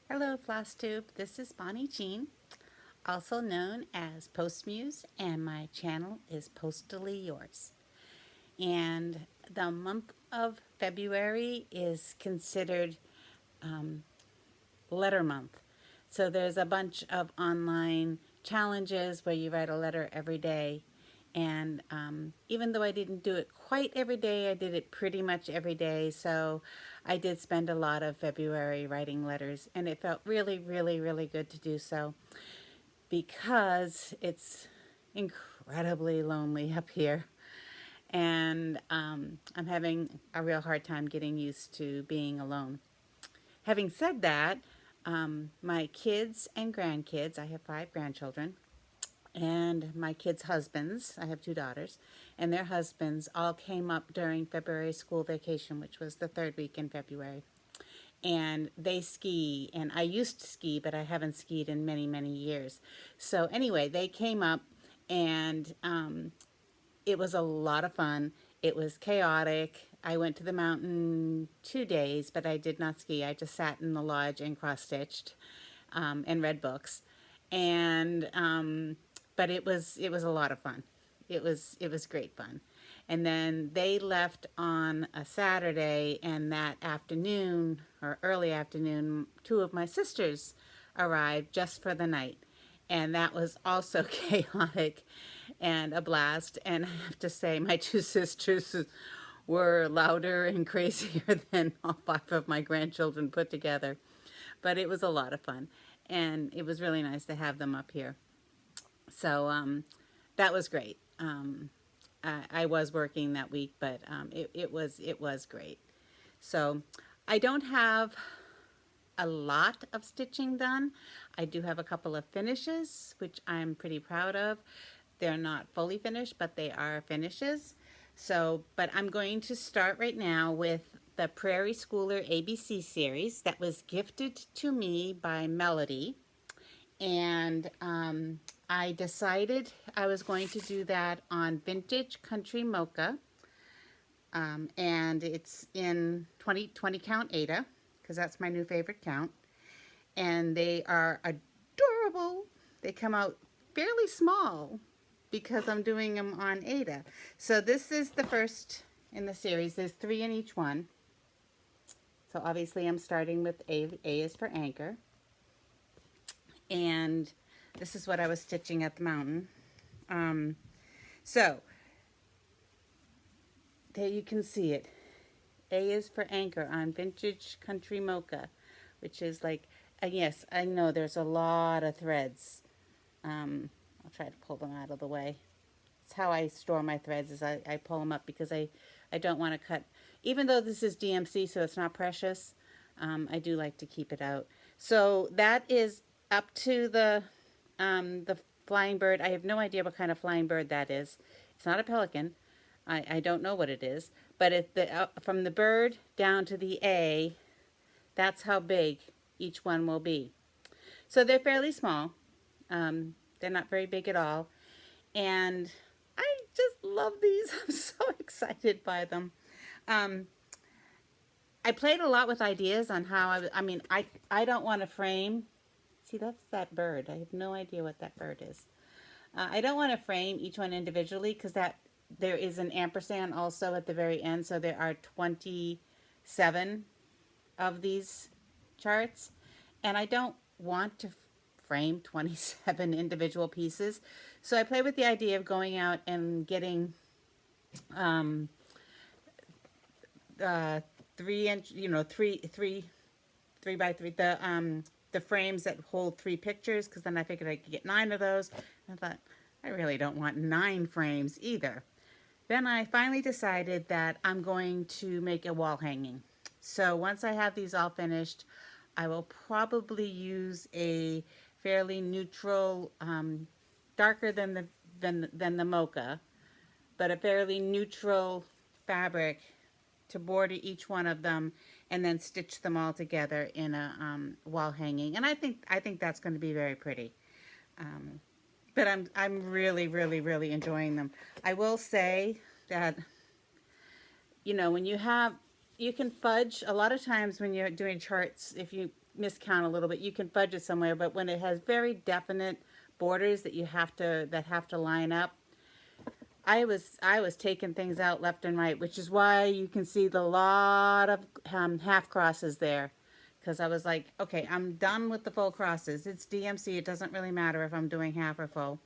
Hello FlossTube, this is Bonnie Jeanne, also known as PostMuse, and my channel is Postally Yours. And the month of February is considered letter month. So there's a bunch of online challenges where you write a letter every day. And even though I didn't do it quite every day, I did it pretty much every day. So I did spend a lot of February writing letters, and it felt really, really, really good to do so because it's incredibly lonely up here. And I'm having a real hard time getting used to being alone. Having said that, my kids and grandkids, I have 5 grandchildren, and my kids' husbands, I have 2 daughters, and their husbands all came up during February school vacation, which was the 3rd week in February. And they ski, and I used to ski, but I haven't skied in many, many years. So anyway, they came up, and it was a lot of fun. It was chaotic. I went to the mountain 2 days, but I did not ski. I just sat in the lodge and cross-stitched and read books. And but it was a lot of fun. It was great fun. And then they left on a Saturday, and that afternoon or early afternoon, 2 of my sisters arrived just for the night. And that was also chaotic and a blast. And I have to say, my 2 sisters were louder and crazier than all 5 of my grandchildren put together. But it was a lot of fun. And it was really nice to have them up here. So that was great. I was working that week, but it was great. So I don't have a lot of stitching done. I do have a couple of finishes, which I'm pretty proud of. They're not fully finished, but they are finishes. So, but I'm going to start right now with the Prairie Schooler ABC series that was gifted to me by Melodee. And I decided I was going to do that on Vintage Country Mocha. And it's in 20 count Aida, because that's my new favorite count. And they are adorable. They come out fairly small because I'm doing them on Aida. So this is the first in the series. There's 3 in each one. So obviously I'm starting with A. A is for anchor. And this is what I was stitching at the mountain. So there you can see it. A is for anchor on Vintage Country Mocha, which is like, yes, I know there's a lot of threads. I'll try to pull them out of the way. It's how I store my threads, is I pull them up because I don't want to cut. Even though this is DMC, so it's not precious, I do like to keep it out. So that is up to the flying bird. I have no idea what kind of flying bird that is. It's not a pelican. I don't know what it is. But from the bird down to the A, that's how big each one will be. So they're fairly small. They're not very big at all. And I just love these. I'm so excited by them. I played a lot with ideas on how I don't want to frame. See, that's that bird. I have no idea what that bird is. I don't want to frame each one individually because there is an ampersand also at the very end. So there are 27 of these charts. And I don't want to frame 27 individual pieces. So I play with the idea of going out and getting 3-inch, 3 by 3, the frames that hold 3 pictures, because then I figured I could get 9 of those. I thought, I really don't want 9 frames either. Then I finally decided that I'm going to make a wall hanging. So once I have these all finished, I will probably use a fairly neutral, darker than the mocha, but a fairly neutral fabric to border each one of them, and then stitch them all together in a wall hanging. And I think that's going to be very pretty. But I'm really, really, really enjoying them. I will say that, when you can fudge a lot of times when you're doing charts. If you miscount a little bit. You can fudge it somewhere, but when it has very definite borders that have to line up, I was taking things out left and right, which is why you can see the lot of half crosses there. Because I was like, okay, I'm done with the full crosses. It's DMC. It doesn't really matter if I'm doing half or full,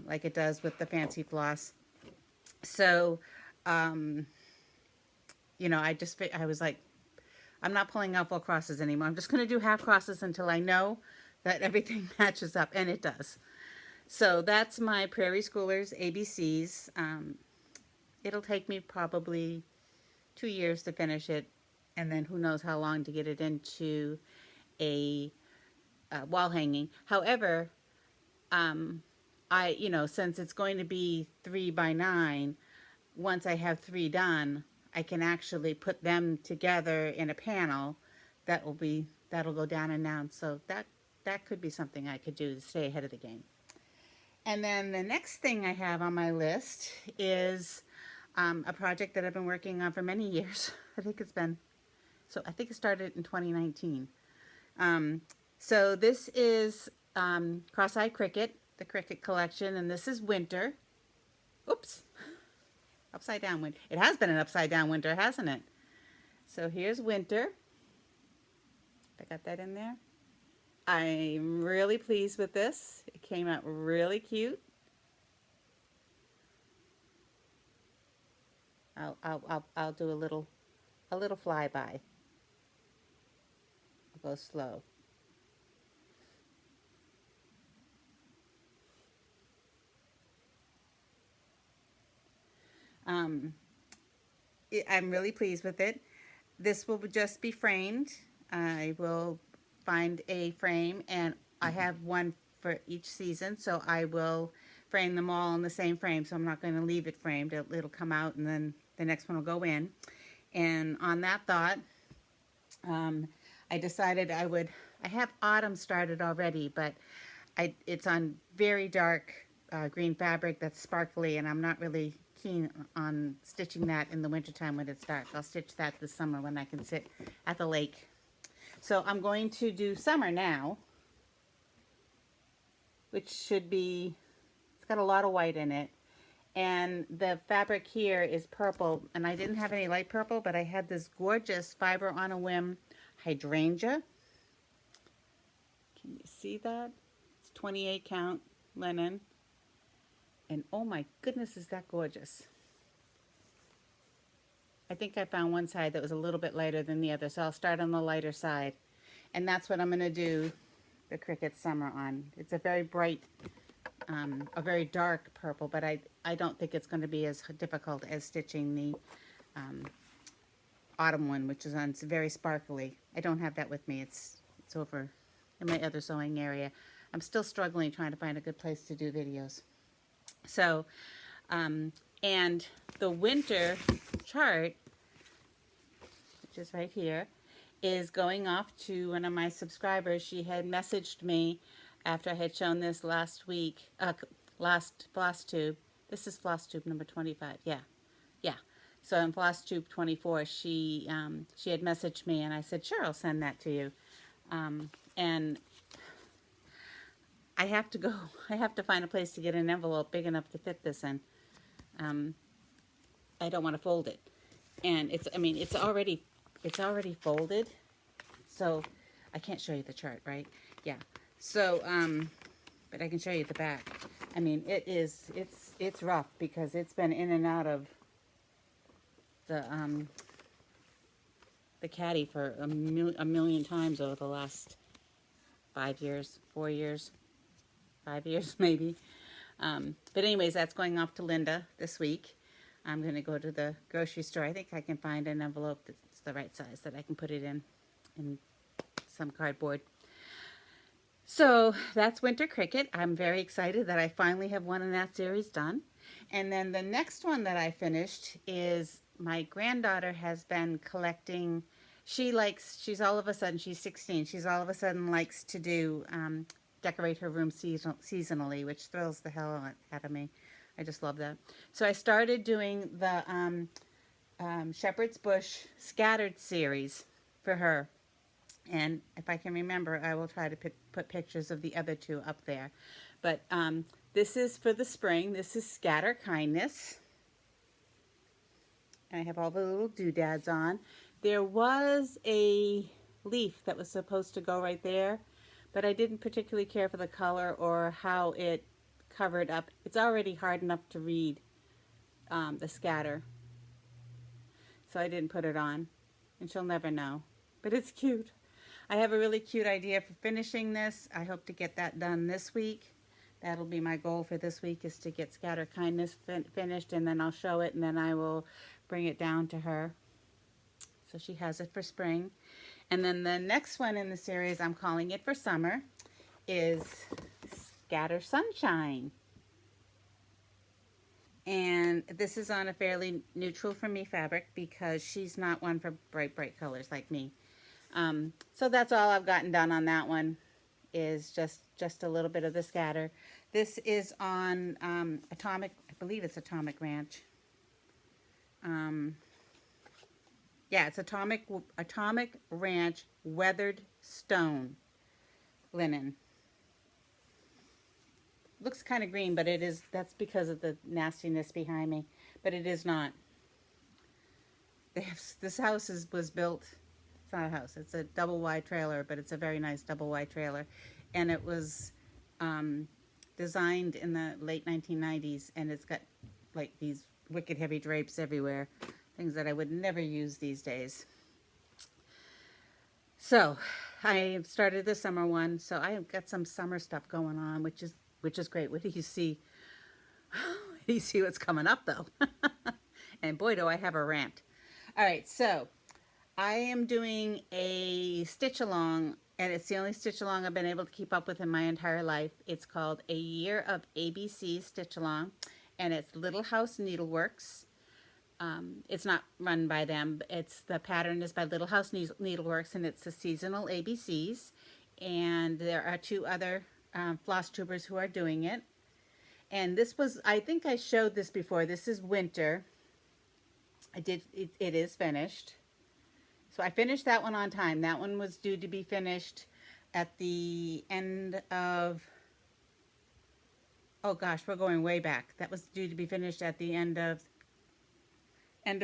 like it does with the fancy floss. So, you know, I was like, I'm not pulling out full crosses anymore. I'm just going to do half crosses until I know that everything matches up, and it does. So that's my Prairie Schoolers ABCs. It'll take me probably 2 years to finish it, and then who knows how long to get it into a wall hanging. However, you know, since it's going to be 3 by 9, once I have 3 done, I can actually put them together in a panel that'll go down and down. So that could be something I could do to stay ahead of the game. And then the next thing I have on my list is a project that I've been working on for many years. I think it started in 2019. So this is Crossey Cricut, the Cricut collection, and this is winter. Oops, upside down winter. It has been an upside down winter, hasn't it? So here's winter. I got that in there. I'm really pleased with this. It came out really cute. I'll do a little flyby. I'll go slow. I'm really pleased with it. This will just be framed. I will find a frame, and I have one for each season, so I will frame them all in the same frame, so I'm not going to leave it framed. It'll come out, and then the next one will go in. And on that thought, I decided I have autumn started already, but it's on very dark green fabric that's sparkly, and I'm not really keen on stitching that in the wintertime when it's dark. I'll stitch that this summer when I can sit at the lake. So I'm going to do summer now, which should be, it's got a lot of white in it. And the fabric here is purple, and I didn't have any light purple, but I had this gorgeous Fiber on a Whim hydrangea. Can you see that? It's 28 count linen. And oh my goodness, is that gorgeous. I think I found one side that was a little bit lighter than the other, so I'll start on the lighter side. And that's what I'm going to do the Cricut Summer on. It's a very bright, a very dark purple, but I don't think it's going to be as difficult as stitching the autumn one, which is on, it's very sparkly. I don't have that with me. It's over in my other sewing area. I'm still struggling trying to find a good place to do videos. So, and the winter chart, which is right here, is going off to one of my subscribers. She had messaged me after I had shown this last week, last FlossTube. This is FlossTube number 25. Yeah. So in FlossTube 24, she had messaged me, and I said, sure, I'll send that to you. And I have to find a place to get an envelope big enough to fit this in. I don't want to fold it. And it's already folded. So I can't show you the chart, right? Yeah. So, but I can show you the back. I mean, it's rough because it's been in and out of the caddy for a million times over the last 5 years, 4 years, 5 years maybe. But anyways, that's going off to Linda this week. I'm going to go to the grocery store. I think I can find an envelope that's the right size that I can put it in some cardboard. So that's Winter Cricut. I'm very excited that I finally have one in that series done. And then the next one that I finished is my granddaughter has been collecting. She's all of a sudden, she's 16. She's all of a sudden likes to do, decorate her room seasonally, which thrills the hell out of me. I just love that. So I started doing the Shepherd's Bush Scattered series for her. And if I can remember, I will try to put pictures of the other two up there. But this is for the spring. This is Scatter Kindness. And I have all the little doodads on. There was a leaf that was supposed to go right there, but I didn't particularly care for the color or how it covered up. It's already hard enough to read the scatter, so I didn't put it on, and she'll never know, but it's cute. I have a really cute idea for finishing this. I hope to get that done this week. That'll be my goal for this week, is to get Scatter Kindness finished, and then I'll show it, and then I will bring it down to her so she has it for spring. And then the next one in the series, I'm calling it for summer, is Scatter Sunshine. And this is on a fairly neutral for me fabric because she's not one for bright colors like me. So that's all I've gotten done on that one, is just a little bit of the scatter. This is on Atomic, I believe it's Atomic Ranch. Yeah, it's Atomic Ranch Weathered Stone linen. Looks kind of green, but it is, that's because of the nastiness behind me, but it is not. This house was built, it's not a house, it's a double wide trailer, but it's a very nice double wide trailer. And it was designed in the late 1990s, and it's got like these wicked heavy drapes everywhere, things that I would never use these days. So I started the summer one, so I've got some summer stuff going on, which is great. What do you see? You see what's coming up though. And boy, do I have a rant. All right, so I am doing a stitch along, and it's the only stitch along I've been able to keep up with in my entire life. It's called A Year of ABC Stitch Along, and it's Little House Needleworks. It's not run by them. The pattern is by Little House Needleworks, and it's the seasonal ABCs. And there are two other floss tubers who are doing it. And this was, I think I showed this before. This is winter. It is finished. So I finished that one on time. That one was due to be finished at the end of, oh gosh, we're going way back. That was due to be finished at the end of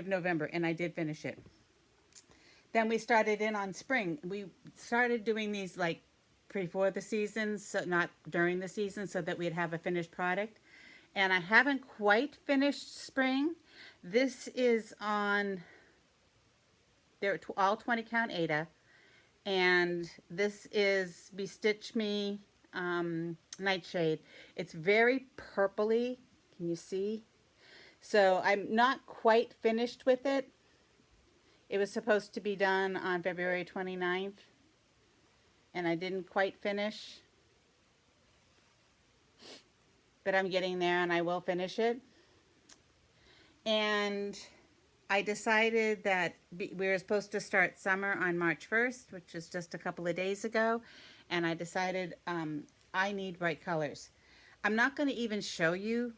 November, and I did finish it. Then we started in on spring. We started doing these like before the season, so not during the season, so that we'd have a finished product. And I haven't quite finished spring. This is on, they're all 20 count Aida, and this is BeStitchMe Nightshade. It's very purpley. Can you see? So I'm not quite finished with it. It was supposed to be done on February 29th, and I didn't quite finish. But I'm getting there, and I will finish it. And I decided that we were supposed to start summer on March 1st, which is just a couple of days ago. And I decided I need bright colors. I'm not going to even show you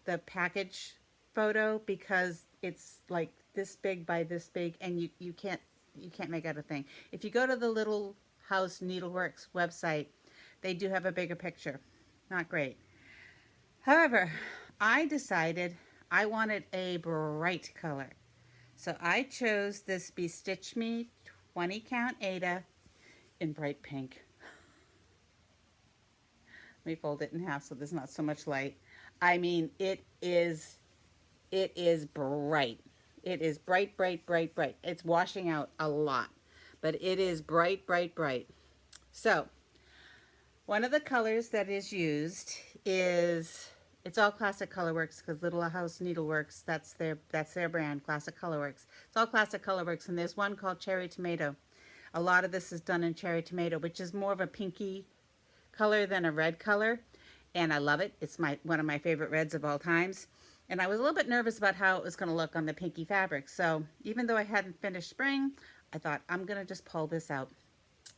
the package photo because it's like this big by this big, and you can't make out a thing. If you go to the Little House Needleworks website, they do have a bigger picture. Not great. However, I decided I wanted a bright color. So I chose this BeStitchMe 20 count Aida in bright pink. Let me fold it in half so there's not so much light. I mean, it is bright. It is bright, bright, bright, bright. It's washing out a lot, but it is bright, bright, bright. So one of the colors that is used is, it's all Classic Colorworks, because Little House Needleworks, that's their brand, Classic Colorworks. It's all Classic Colorworks, and there's one called Cherry Tomato. A lot of this is done in Cherry Tomato, which is more of a pinky color than a red color, and I love it. It's one of my favorite reds of all times. And I was a little bit nervous about how it was going to look on the pinky fabric. So even though I hadn't finished spring, I thought I'm going to just pull this out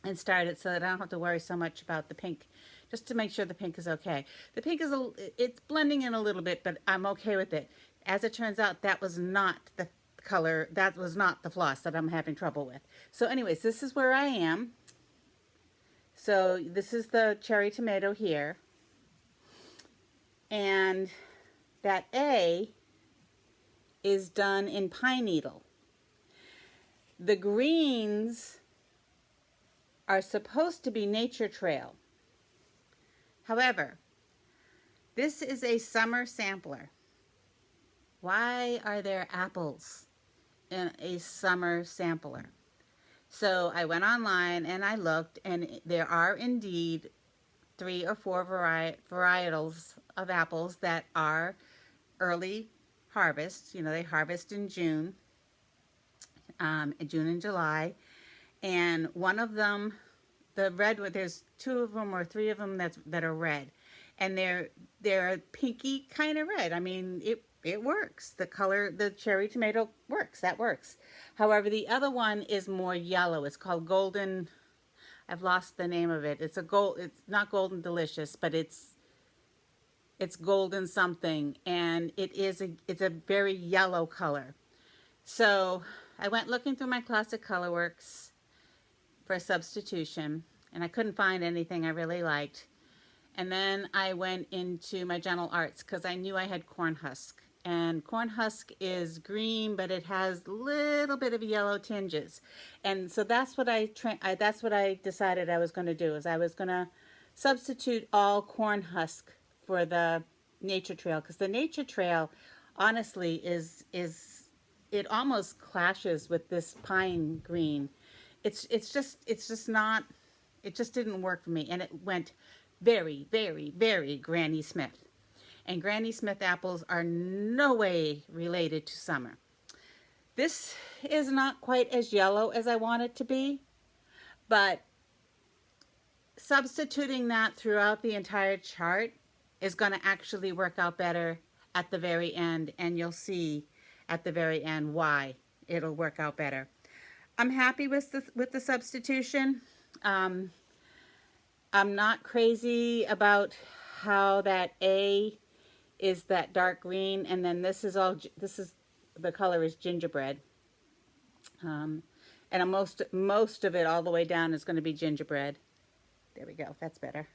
and start it so that I don't have to worry so much about the pink, just to make sure the pink is okay. The pink is, it's blending in a little bit, but I'm okay with it. As it turns out, that was not the color, that was not the floss that I'm having trouble with. So anyways, this is where I am. So this is the cherry tomato here. And that A is done in pine needle. The greens are supposed to be nature trail. However, this is a summer sampler. Why are there apples in a summer sampler? So I went online and I looked, and there are indeed 3 or 4 varietals of apples that are early harvest. You know, they harvest in June and July. And one of them, the red one, there's 2 of them or 3 of them that are red. And they're pinky kind of red. I mean, it works. The color, the cherry tomato works. That works. However, the other one is more yellow. It's called Golden. I've lost the name of it. It's not Golden Delicious, but it's golden something, and it's a very yellow color. So I went looking through my classic Colorworks for a substitution, and I couldn't find anything I really liked. And then I went into my Gentle Arts because I knew I had corn husk. And corn husk is green, but it has a little bit of yellow tinges. And so that's what I decided I was going to do, is I was going to substitute all corn husk for the nature trail, because the nature trail honestly is it almost clashes with this pine green. It just didn't work for me, and it went very, very, very Granny Smith. And Granny Smith apples are no way related to summer. This is not quite as yellow as I want it to be, but substituting that throughout the entire chart is going to actually work out better at the very end, and you'll see at the very end why it'll work out better. I'm happy with the substitution. I'm not crazy about how that A is that dark green, and then the color is gingerbread. And most of it all the way down is going to be gingerbread. There we go, that's better.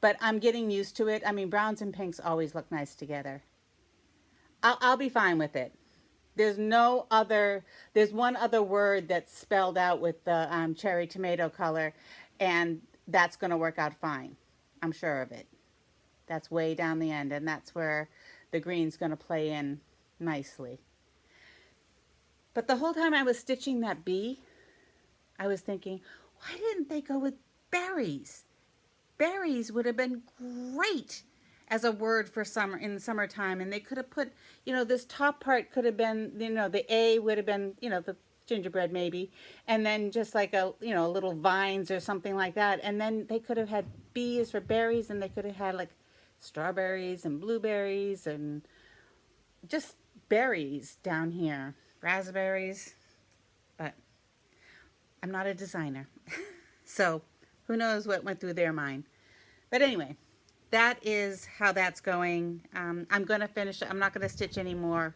But I'm getting used to it. I mean, browns and pinks always look nice together. I'll be fine with it. There's one other word that's spelled out with the cherry tomato color, and that's going to work out fine. I'm sure of it. That's way down the end, and that's where the green's going to play in nicely. But the whole time I was stitching that bee, I was thinking, why didn't they go with berries? Berries would have been great as a word for summer, in the summertime, and they could have put, this top part could have been, the A would have been, the gingerbread maybe, and then just like little vines or something like that, and then they could have had B's for berries, and they could have had like strawberries and blueberries and just berries down here, raspberries. But I'm not a designer, so who knows what went through their mind. But anyway, that is how that's going. I'm going to finish. I'm not going to stitch anymore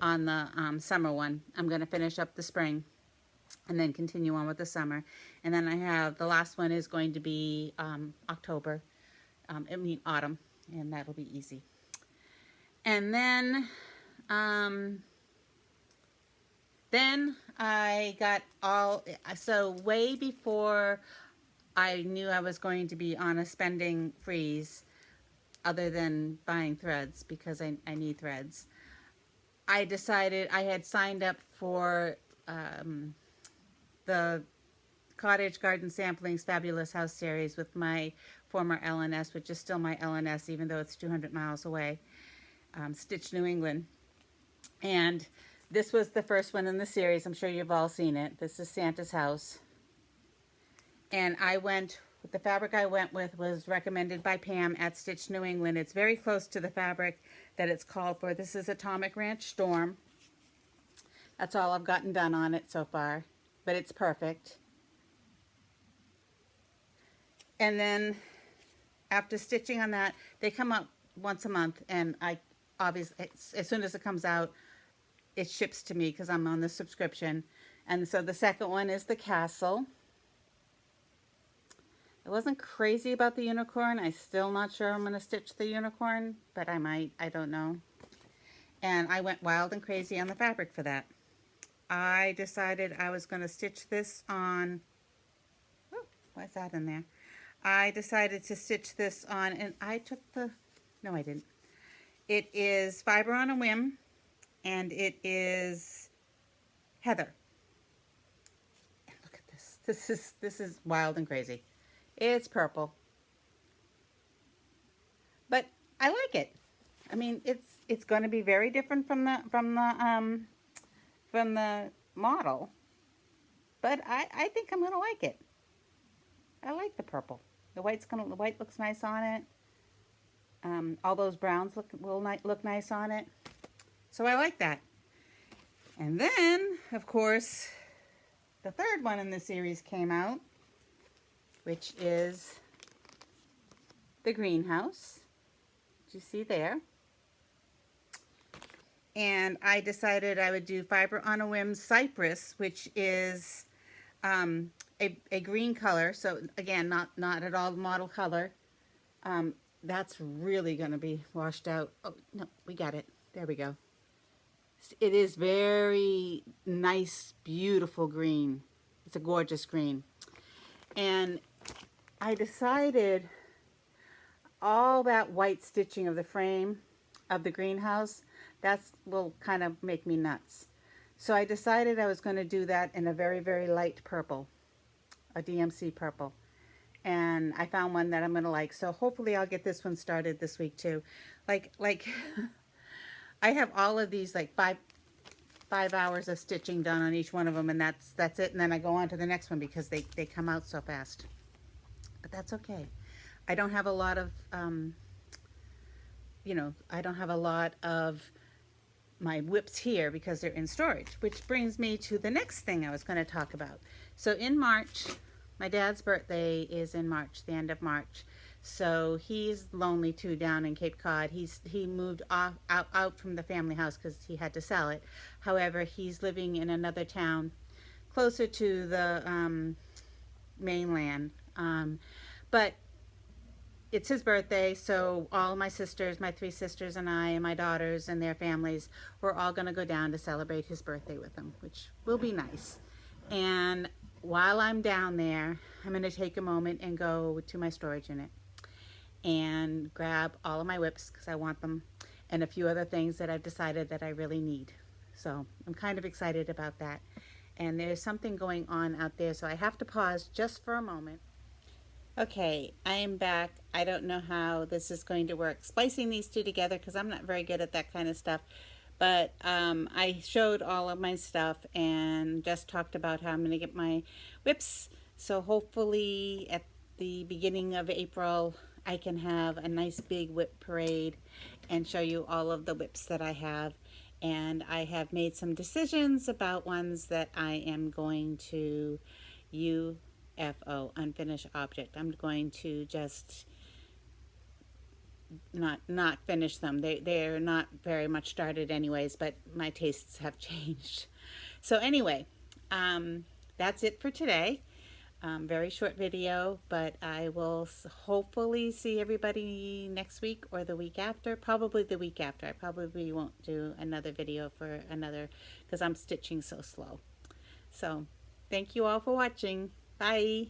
on the summer one. I'm going to finish up the spring and then continue on with the summer. And then I have the last one is going to be October. Autumn, and that'll be easy. And then I got so way before I knew I was going to be on a spending freeze, other than buying threads, because I need threads, I decided I had signed up for the Cottage Garden Samplings Fabulous House series with my former LNS, which is still my LNS, even though it's 200 miles away, Stitch New England. And this was the first one in the series. I'm sure you've all seen it. This is Santa's House. And the fabric I went with was recommended by Pam at Stitch New England. It's very close to the fabric that it's called for. This is Atomic Ranch Storm. That's all I've gotten done on it so far, but it's perfect. And then after stitching on that, they come up once a month, and obviously as soon as it comes out, it ships to me because I'm on the subscription. And so the second one is the Castle. I wasn't crazy about the unicorn. I'm still not sure I'm going to stitch the unicorn, but I might. I don't know. And I went wild and crazy on the fabric for that. I decided I was going to stitch this on, oh, why's that in there? I decided to stitch this on, and I took the, no I didn't. It is Fiber on a Whim, and it is Heather. And look at this. This is wild and crazy. It's purple. But I like it. I mean, it's going to be very different from the model, but I think I'm going to like it. I like the purple. The white looks nice on it. All those browns will look nice on it. So I like that. And then, of course, the third one in the series came out, which is the greenhouse. Did you see there? And I decided I would do Fiber on a Whim Cypress, which is a green color. So again, not at all the model color. That's really going to be washed out. Oh, no, we got it. There we go. It is very nice, beautiful green. It's a gorgeous green. And I decided all that white stitching of the frame of the greenhouse, that will kind of make me nuts. So I decided I was going to do that in a very, very light purple, a DMC purple. And I found one that I'm going to like. So hopefully I'll get this one started this week too. Like I have all of these like five hours of stitching done on each one of them, and that's it. And then I go on to the next one because they come out so fast. But that's okay. I don't have a lot of, I don't have a lot of my whips here because they're in storage, which brings me to the next thing I was going to talk about. So in March, my dad's birthday is in March, the end of March. So he's lonely too down in Cape Cod. He moved out from the family house because he had to sell it. However, he's living in another town closer to the mainland. But it's his birthday, so all my sisters, my 3 sisters and I and my daughters and their families, we're all going to go down to celebrate his birthday with him, which will be nice. And while I'm down there, I'm going to take a moment and go to my storage unit and grab all of my whips because I want them, and a few other things that I've decided that I really need. So I'm kind of excited about that. And there's something going on out there, so I have to pause just for a moment. Okay, I am back. I don't know how this is going to work, splicing these two together, because I'm not very good at that kind of stuff. But I showed all of my stuff and just talked about how I'm going to get my whips. So hopefully at the beginning of April, I can have a nice big whip parade and show you all of the whips that I have. And I have made some decisions about ones that I am going to UFO, unfinished object. I'm going to just not finish them. They're not very much started anyways, but my tastes have changed. So anyway, that's it for today. Very short video, but I will hopefully see everybody next week or the week after. Probably the week after. I probably won't do another video for another because I'm stitching so slow. So thank you all for watching. Bye.